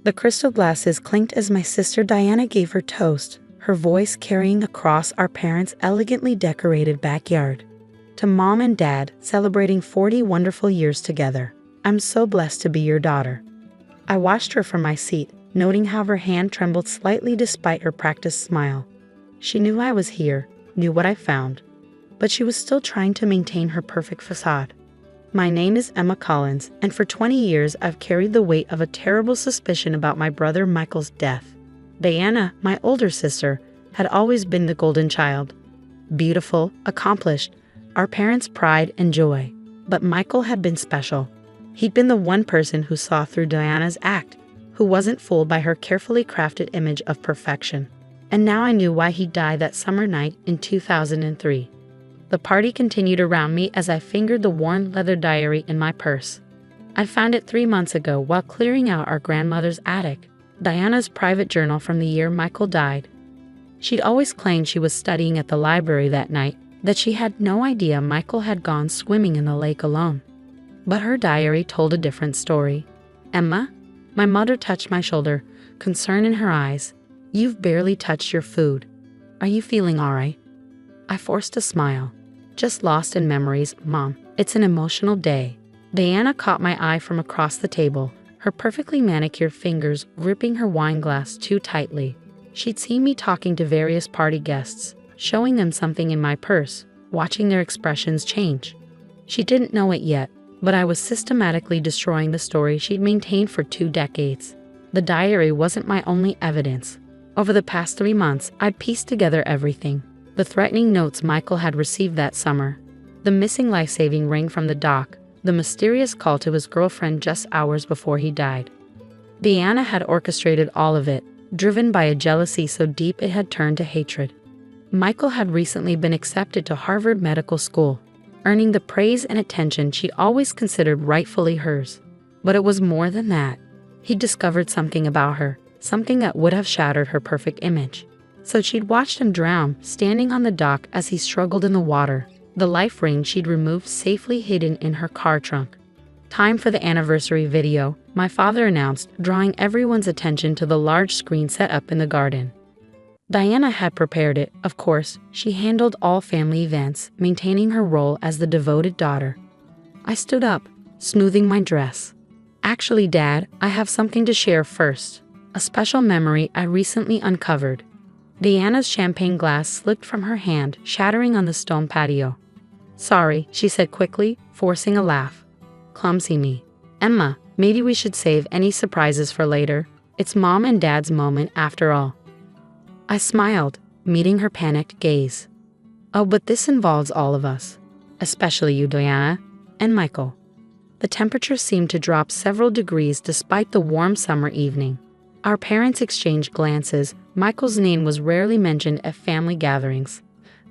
The crystal glasses clinked as my sister Diana gave her toast, her voice carrying across our parents' elegantly decorated backyard. To Mom and Dad, celebrating 40 wonderful years together. I'm so blessed to be your daughter. I watched her from my seat, noting how her hand trembled slightly despite her practiced smile. She knew I was here, knew what I found, but she was still trying to maintain her perfect facade. My name is Emma Collins, and for 20 years I've carried the weight of a terrible suspicion about my brother Michael's death. Diana, my older sister, had always been the golden child. Beautiful, accomplished, our parents' pride and joy. But Michael had been special. He'd been the one person who saw through Diana's act, who wasn't fooled by her carefully crafted image of perfection. And now I knew why he died that summer night in 2003. The party continued around me as I fingered the worn leather diary in my purse. I found it 3 months ago while clearing out our grandmother's attic, Diana's private journal from the year Michael died. She'd always claimed she was studying at the library that night, that she had no idea Michael had gone swimming in the lake alone. But her diary told a different story. Emma, my mother touched my shoulder, concern in her eyes. You've barely touched your food. Are you feeling all right? I forced a smile. Just lost in memories, Mom. It's an emotional day. Diana caught my eye from across the table, her perfectly manicured fingers gripping her wine glass too tightly. She'd seen me talking to various party guests, showing them something in my purse, watching their expressions change. She didn't know it yet, but I was systematically destroying the story she'd maintained for 2 decades. The diary wasn't my only evidence. Over the past 3 months, I'd pieced together everything. The threatening notes Michael had received that summer, the missing life-saving ring from the dock, the mysterious call to his girlfriend just hours before he died. Diana had orchestrated all of it, driven by a jealousy so deep it had turned to hatred. Michael had recently been accepted to Harvard Medical School, earning the praise and attention she always considered rightfully hers. But it was more than that. He'd discovered something about her, something that would have shattered her perfect image. So she'd watched him drown, standing on the dock as he struggled in the water, the life ring she'd removed safely hidden in her car trunk. Time for the anniversary video, my father announced, drawing everyone's attention to the large screen set up in the garden. Diana had prepared it, of course. She handled all family events, maintaining her role as the devoted daughter. I stood up, smoothing my dress. Actually, Dad, I have something to share first. A special memory I recently uncovered. Diana's champagne glass slipped from her hand, shattering on the stone patio. Sorry, she said quickly, forcing a laugh. Clumsy me. Emma, maybe we should save any surprises for later. It's Mom and Dad's moment after all. I smiled, meeting her panicked gaze. Oh, but this involves all of us. Especially you, Diana, and Michael. The temperature seemed to drop several degrees despite the warm summer evening. Our parents exchanged glances. Michael's name was rarely mentioned at family gatherings.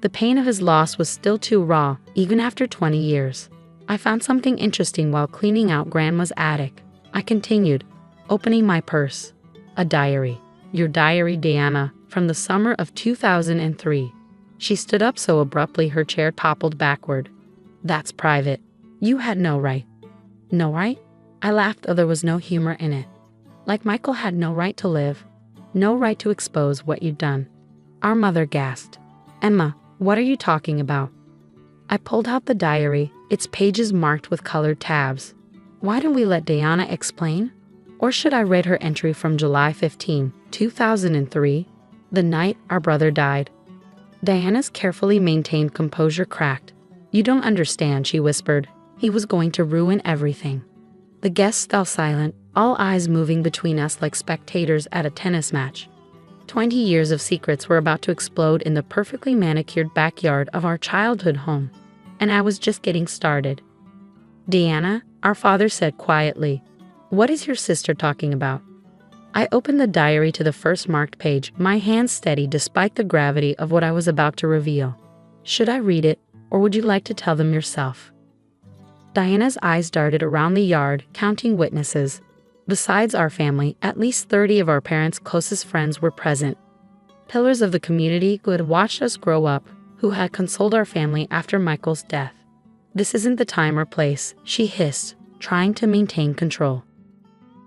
The pain of his loss was still too raw, even after 20 years. I found something interesting while cleaning out Grandma's attic. I continued, opening my purse. A diary. Your diary, Diana, from the summer of 2003. She stood up so abruptly her chair toppled backward. That's private. You had no right. No right? I laughed, though there was no humor in it. Like Michael had no right to live. No right to expose what you'd done. Our mother gasped. Emma, what are you talking about? I pulled out the diary, its pages marked with colored tabs. Why don't we let Diana explain? Or should I read her entry from July 15, 2003, the night our brother died? Diana's carefully maintained composure cracked. You don't understand, she whispered. He was going to ruin everything. The guests fell silent, all eyes moving between us like spectators at a tennis match. 20 years of secrets were about to explode in the perfectly manicured backyard of our childhood home. And I was just getting started. Diana, our father said quietly, what is your sister talking about? I opened the diary to the first marked page, my hands steady despite the gravity of what I was about to reveal. Should I read it, or would you like to tell them yourself? Diana's eyes darted around the yard, counting witnesses. Besides our family, at least 30 of our parents' closest friends were present. Pillars of the community who had watched us grow up, who had consoled our family after Michael's death. This isn't the time or place, she hissed, trying to maintain control.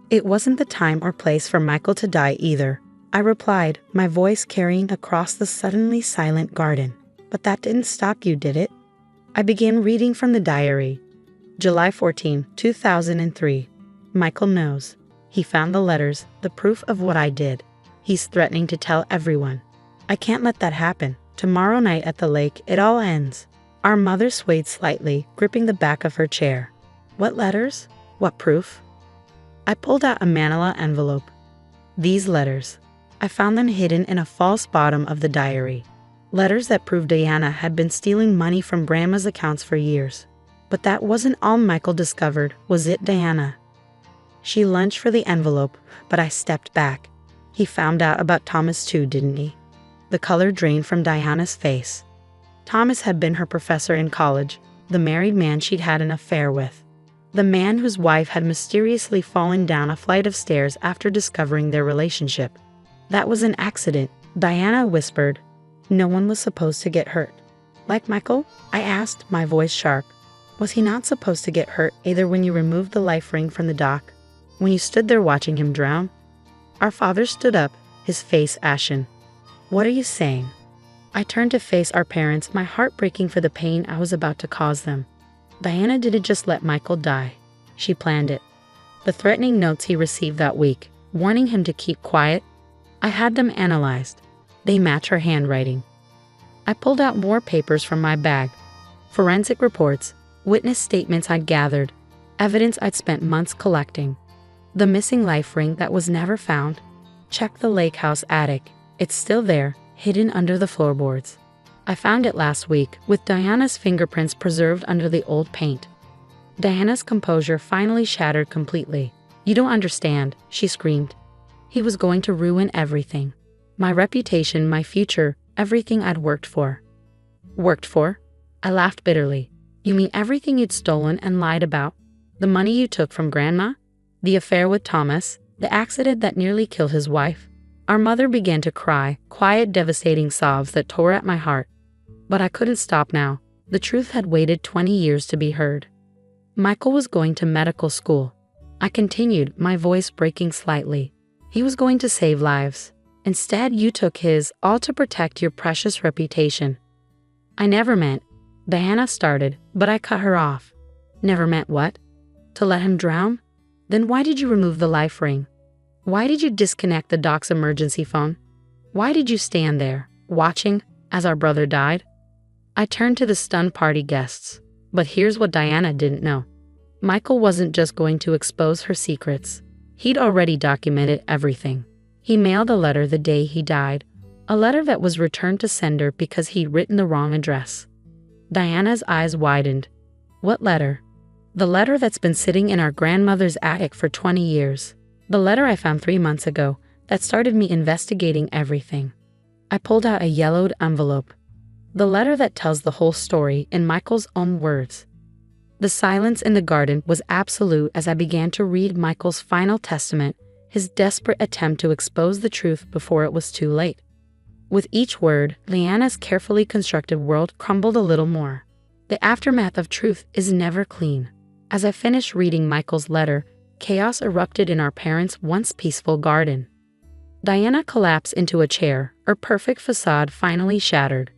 It wasn't the time or place for Michael to die either, I replied, my voice carrying across the suddenly silent garden. But that didn't stop you, did it? I began reading from the diary. July 14, 2003. Michael knows. He found the letters, the proof of what I did. He's threatening to tell everyone. I can't let that happen. Tomorrow night at the lake, it all ends. Our mother swayed slightly, gripping the back of her chair. What letters? What proof? I pulled out a manila envelope. These letters. I found them hidden in a false bottom of the diary. Letters that proved Diana had been stealing money from Grandma's accounts for years. But that wasn't all Michael discovered, was it, Diana? She lunged for the envelope, but I stepped back. He found out about Thomas too, didn't he? The color drained from Diana's face. Thomas had been her professor in college, the married man she'd had an affair with. The man whose wife had mysteriously fallen down a flight of stairs after discovering their relationship. That was an accident, Diana whispered. No one was supposed to get hurt. Like Michael? I asked, my voice sharp. Was he not supposed to get hurt either when you removed the life ring from the dock, when you stood there watching him drown? Our father stood up, his face ashen. What are you saying? I turned to face our parents, my heart breaking for the pain I was about to cause them. Diana didn't just let Michael die. She planned it. The threatening notes he received that week, warning him to keep quiet, I had them analyzed. They match her handwriting. I pulled out more papers from my bag. Forensic reports, witness statements I'd gathered, evidence I'd spent months collecting. The missing life ring that was never found. Check the lake house attic. It's still there, hidden under the floorboards. I found it last week, with Diana's fingerprints preserved under the old paint. Diana's composure finally shattered completely. You don't understand, she screamed. He was going to ruin everything. My reputation, my future, everything I'd worked for. Worked for? I laughed bitterly. You mean everything you'd stolen and lied about? The money you took from Grandma? The affair with Thomas? The accident that nearly killed his wife? Our mother began to cry, quiet, devastating sobs that tore at my heart. But I couldn't stop now. The truth had waited 20 years to be heard. Michael was going to medical school. I continued, my voice breaking slightly. He was going to save lives. Instead, you took his, all to protect your precious reputation. I never meant, Diana started, but I cut her off. Never meant what? To let him drown? Then why did you remove the life ring? Why did you disconnect the dock's emergency phone? Why did you stand there, watching, as our brother died? I turned to the stunned party guests. But here's what Diana didn't know. Michael wasn't just going to expose her secrets. He'd already documented everything. He mailed a letter the day he died, a letter that was returned to sender because he'd written the wrong address. Diana's eyes widened. What letter? The letter that's been sitting in our grandmother's attic for 20 years. The letter I found 3 months ago that started me investigating everything. I pulled out a yellowed envelope. The letter that tells the whole story in Michael's own words. The silence in the garden was absolute as I began to read Michael's final testament, his desperate attempt to expose the truth before it was too late. With each word, Leanna's carefully constructed world crumbled a little more. The aftermath of truth is never clean. As I finished reading Michael's letter, chaos erupted in our parents' once peaceful garden. Diana collapsed into a chair, her perfect facade finally shattered.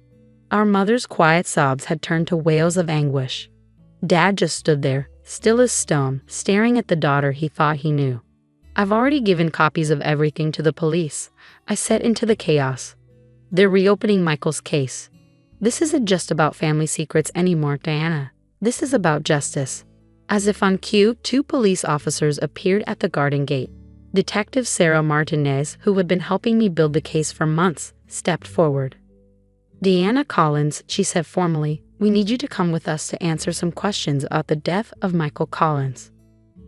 Our mother's quiet sobs had turned to wails of anguish. Dad just stood there, still as stone, staring at the daughter he thought he knew. I've already given copies of everything to the police, I said into the chaos. They're reopening Michael's case. This isn't just about family secrets anymore, Diana. This is about justice. As if on cue, 2 police officers appeared at the garden gate. Detective Sarah Martinez, who had been helping me build the case for months, stepped forward. Deanna Collins, she said formally, we need you to come with us to answer some questions about the death of Michael Collins.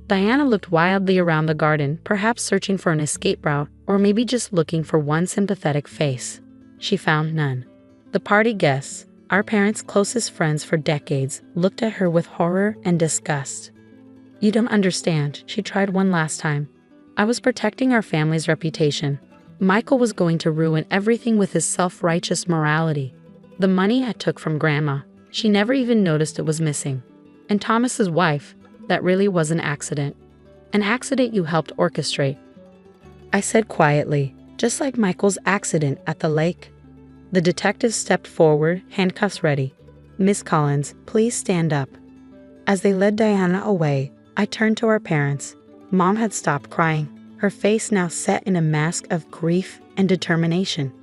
Diana looked wildly around the garden, perhaps searching for an escape route, or maybe just looking for one sympathetic face. She found none. The party guests, our parents' closest friends for decades, looked at her with horror and disgust. You don't understand, she tried one last time. I was protecting our family's reputation. Michael was going to ruin everything with his self-righteous morality. The money I took from Grandma, she never even noticed it was missing. And Thomas's wife, that really was an accident. An accident you helped orchestrate, I said quietly, just like Michael's accident at the lake. The detective stepped forward, handcuffs ready. Miss Collins, please stand up. As they led Diana away, I turned to our parents. Mom had stopped crying, her face now set in a mask of grief and determination.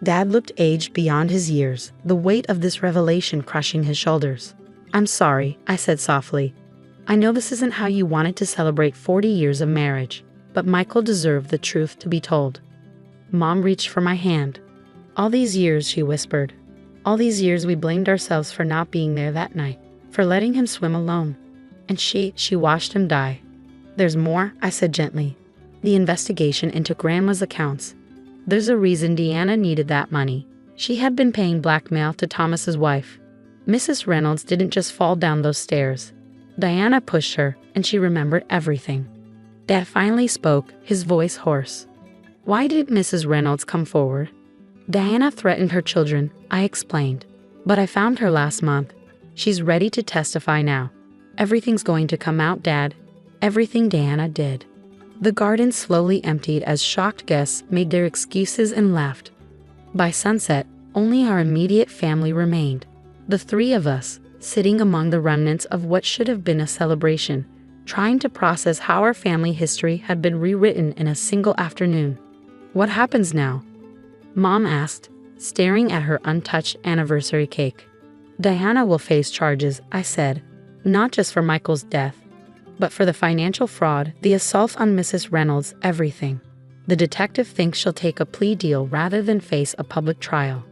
Dad looked aged beyond his years, the weight of this revelation crushing his shoulders. I'm sorry, I said softly. I know this isn't how you wanted to celebrate 40 years of marriage, but Michael deserved the truth to be told. Mom reached for my hand. All these years, she whispered. All these years we blamed ourselves for not being there that night, for letting him swim alone. And she watched him die. There's more, I said gently. The investigation into Grandma's accounts. There's a reason Deanna needed that money. She had been paying blackmail to Thomas's wife. Mrs. Reynolds didn't just fall down those stairs. Diana pushed her, and she remembered everything. Dad finally spoke, his voice hoarse. Why didn't Mrs. Reynolds come forward? Diana threatened her children, I explained. But I found her last month. She's ready to testify now. Everything's going to come out, Dad. Everything Diana did. The garden slowly emptied as shocked guests made their excuses and left. By sunset, only our immediate family remained. The three of us, sitting among the remnants of what should have been a celebration, trying to process how our family history had been rewritten in a single afternoon. What happens now? Mom asked, staring at her untouched anniversary cake. Diana will face charges, I said, not just for Michael's death, but for the financial fraud, the assault on Mrs. Reynolds, everything. The detective thinks she'll take a plea deal rather than face a public trial.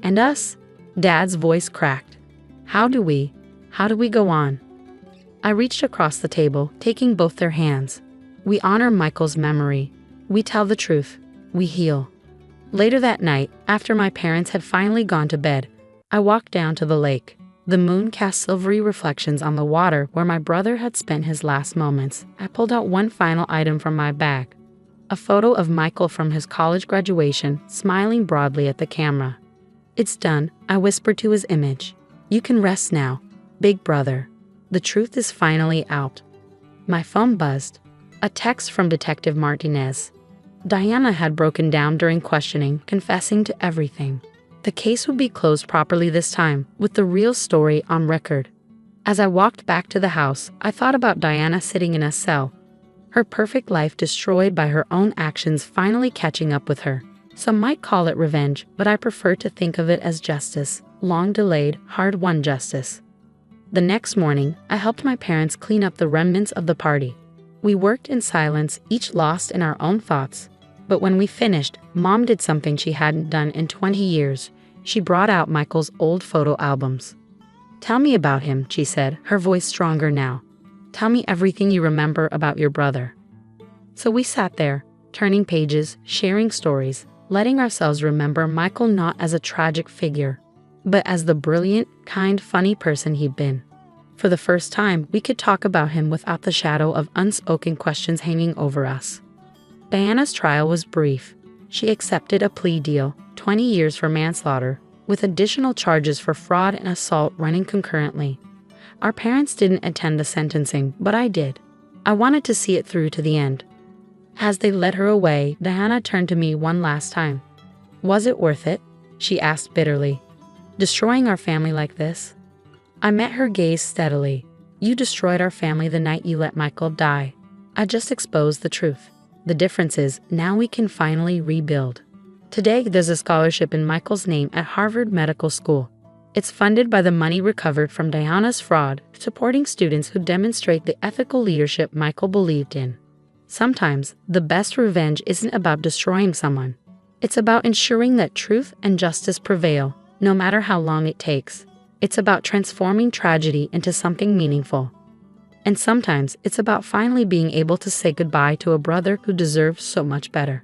And us? Dad's voice cracked. How do we go on? I reached across the table, taking both their hands. We honor Michael's memory. We tell the truth. We heal. Later that night, after my parents had finally gone to bed, I walked down to the lake. The moon cast silvery reflections on the water where my brother had spent his last moments. I pulled out one final item from my bag. A photo of Michael from his college graduation, smiling broadly at the camera. It's done, I whispered to his image. You can rest now, big brother. The truth is finally out. My phone buzzed. A text from Detective Martinez. Diana had broken down during questioning, confessing to everything. The case would be closed properly this time, with the real story on record. As I walked back to the house, I thought about Diana sitting in a cell. Her perfect life destroyed by her own actions finally catching up with her. Some might call it revenge, but I prefer to think of it as justice, long-delayed, hard-won justice. The next morning, I helped my parents clean up the remnants of the party. We worked in silence, each lost in our own thoughts. But when we finished, Mom did something she hadn't done in 20 years. She brought out Michael's old photo albums. Tell me about him, she said, her voice stronger now. Tell me everything you remember about your brother. So we sat there, turning pages, sharing stories, letting ourselves remember Michael not as a tragic figure, but as the brilliant, kind, funny person he'd been. For the first time, we could talk about him without the shadow of unspoken questions hanging over us. Diana's trial was brief. She accepted a plea deal, 20 years for manslaughter, with additional charges for fraud and assault running concurrently. Our parents didn't attend the sentencing, but I did. I wanted to see it through to the end. As they led her away, Diana turned to me one last time. Was it worth it? She asked bitterly. Destroying our family like this? I met her gaze steadily. You destroyed our family the night you let Michael die. I just exposed the truth. The difference is, now we can finally rebuild. Today, there's a scholarship in Michael's name at Harvard Medical School. It's funded by the money recovered from Diana's fraud, supporting students who demonstrate the ethical leadership Michael believed in. Sometimes, the best revenge isn't about destroying someone. It's about ensuring that truth and justice prevail, no matter how long it takes. It's about transforming tragedy into something meaningful. And sometimes it's about finally being able to say goodbye to a brother who deserves so much better.